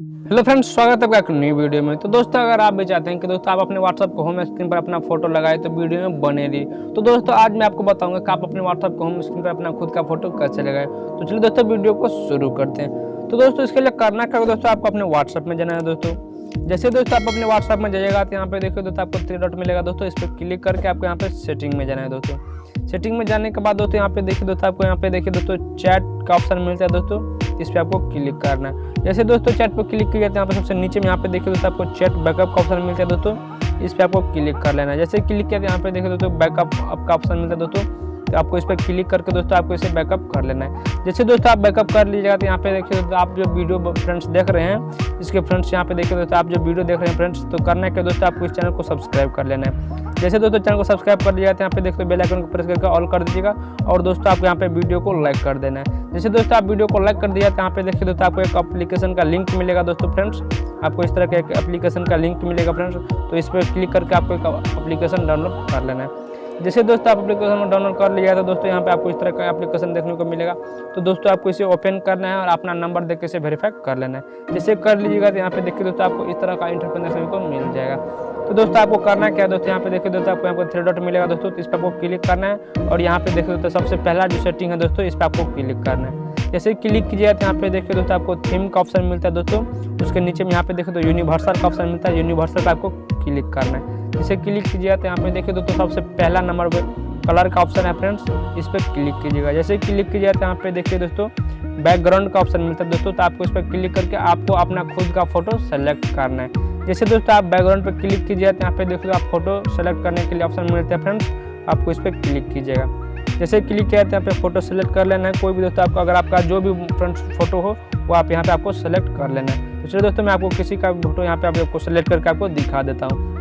Hello friends, स्वागत है आपका एक नई वीडियो में। तो दोस्तों, अगर आप भी चाहते हैं कि दोस्तों आप अपने व्हाट्सएप को होम स्क्रीन पर अपना फोटो लगाए तो वीडियो में बने रही। तो दोस्तों आज मैं आपको बताऊंगा कि आप अपने व्हाट्सएप को होम स्क्रीन पर अपना खुद का फोटो कैसे लगाए। तो चलिए दोस्तों वीडियो को शुरू करते हैं। तो दोस्तों इसके लिए करना क्या है, दोस्तों आपको अपने व्हाट्सएप में जाना है। दोस्तों जैसे दोस्तों आप अपने व्हाट्सएप में जाइएगा तो यहाँ पे देखिए दोस्तों आपको 3 डॉट मिलेगा। दोस्तों इस पर क्लिक करके आपको यहाँ पे सेटिंग में जाना है। दोस्तों सेटिंग में जाने के बाद दोस्तों यहाँ पे देखिए दोस्तों आपको यहाँ पे देखिए दोस्तों चैट का ऑप्शन मिलता है। दोस्तों इस पर आपको क्लिक करना है। जैसे दोस्तों चैट पर क्लिक किया तो यहाँ पे सबसे नीचे में यहाँ पे देखिए दोस्तों आपको चैट बैकअप का ऑप्शन मिलता है। दोस्तों इस पर आपको क्लिक कर लेना है। जैसे क्लिक किया तो यहाँ पे देखिए दोस्तों बैकअप का ऑप्शन मिलता है। दोस्तों तो आपको इस पर क्लिक करके दोस्तों आपको इसे बैकअप कर लेना है। जैसे दोस्तों आप बैकअप कर लीजिएगा तो यहाँ पे देखिए दोस्तों आप जो वीडियो फ्रेंड्स देख रहे हैं, इसके फ्रेंड्स यहाँ पे देखिए दोस्तों आप जो वीडियो देख रहे हैं फ्रेंड्स, तो करना है कि दोस्तों आपको इस चैनल को सब्सक्राइब कर लेना है। जैसे दोस्तों चैनल को सब्सक्राइब कर लीजिएगा तो यहाँ पे देखिए बेल आइकन को प्रेस करके ऑल कर दीजिएगा और दोस्तों आपको यहाँ पे वीडियो को लाइक कर देना है। जैसे दोस्तों आप वीडियो को लाइक कर दिया तो यहाँ पे देखिए दोस्तों आपको एक एप्लीकेशन का लिंक मिलेगा। दोस्तों फ्रेंड्स आपको इस तरह का एक एप्लीकेशन का लिंक मिलेगा फ्रेंड्स, तो इस पर क्लिक करके आपको एक एप्लीकेशन डाउनलोड कर लेना है। जैसे दोस्तों आप एप्लीकेशन डाउनलोड कर लिया तो दोस्तों यहाँ पे आपको इस तरह का एप्लीकेशन देखने को मिलेगा। तो दोस्तों आपको इसे ओपन करना है और अपना नंबर देके इसे वेरीफाई कर लेना है। जैसे कर लीजिएगा तो यहाँ पे देखिए दोस्तों आपको इस तरह का इंटरफेस देखने को मिल जाएगा। तो दोस्तों आपको करना क्या है, दोस्तों यहाँ पे देखिए दोस्तों आपको यहाँ पर 3 डॉट मिलेगा। दोस्तों तो इस पर आपको क्लिक करना है और यहाँ पे देखिए दोस्तों सबसे पहला जो सेटिंग है दोस्तों इस पर आपको क्लिक करना है। जैसे क्लिक कीजिएगा तो यहाँ पे देखिए दोस्तों आपको थीम का ऑप्शन मिलता है। दोस्तों उसके नीचे में यहाँ पे देखिए तो यूनिवर्सल का ऑप्शन मिलता है। यूनिवर्सल का आपको क्लिक करना है। जैसे क्लिक कीजिएगा तो यहाँ पे देखिए दोस्तों सबसे पहला नंबर पे कलर का ऑप्शन है फ्रेंड्स, इस पर क्लिक कीजिएगा। जैसे क्लिक कीजिएगा तो यहाँ पे देखिए दोस्तों बैकग्राउंड का ऑप्शन मिलता है। दोस्तों तो आपको इस पर क्लिक करके आपको अपना खुद का फोटो सेलेक्ट करना है। जैसे दोस्तों आप बैकग्राउंड पर क्लिक कीजिएगा तो यहाँ पे देखिए आप फोटो सेलेक्ट करने के लिए ऑप्शन मिलता है फ्रेंड्स, आपको इस पर क्लिक कीजिएगा। जैसे क्लिक किया तो यहाँ पे फोटो सेलेक्ट कर लेना है। कोई भी दोस्तों आपको अगर आपका जो भी फ्रेंड्स फोटो हो वो आप यहाँ पे आपको सेलेक्ट कर लेना है। तो चलिए दोस्तों मैं आपको किसी का फोटो यहाँ पे आपको सेलेक्ट करके आपको दिखा देता हूँ।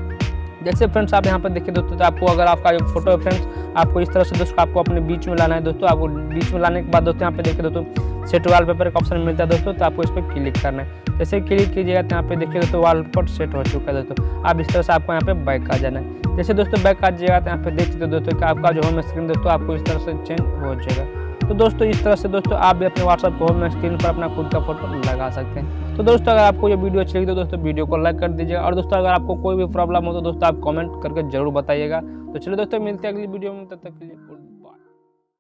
जैसे फ्रेंड्स आप यहाँ पर देखिए दोस्तों तो आपको अगर आपका जो फोटो है फ्रेंड्स आपको इस तरह से दोस्तों आपको अपने बीच में लाना है। दोस्तों आपको बीच में लाने के बाद दोस्तों यहाँ पे देखिए दोस्तों सेट वॉलपेपर का ऑप्शन मिलता है। दोस्तों तो आपको इस पर क्लिक करना है। जैसे क्लिक कीजिएगा तो यहाँ पे देखिए दोस्तों वॉलपेपर सेट हो चुका है। दोस्तों आप इस तरह से आपको यहाँ पे बैक आ जाना है। जैसे दोस्तों बैक आ जाएगा तो यहाँ पे देख सकते दोस्तों कि आपका जो होम स्क्रीन दोस्तों आपको इस तरह से चेंज हो जाएगा। तो दोस्तों इस तरह से दोस्तों आप भी अपने व्हाट्सएप को होम स्क्रीन पर अपना खुद का फोटो लगा सकते हैं। तो दोस्तों अगर आपको ये वीडियो अच्छी लगी तो दोस्तों वीडियो को लाइक कर दीजिएगा और दोस्तों अगर आपको कोई भी प्रॉब्लम हो तो दोस्तों आप कमेंट करके जरूर बताइएगा। तो चलिए दोस्तों मिलते हैं अगली वीडियो में, तब तक के लिए।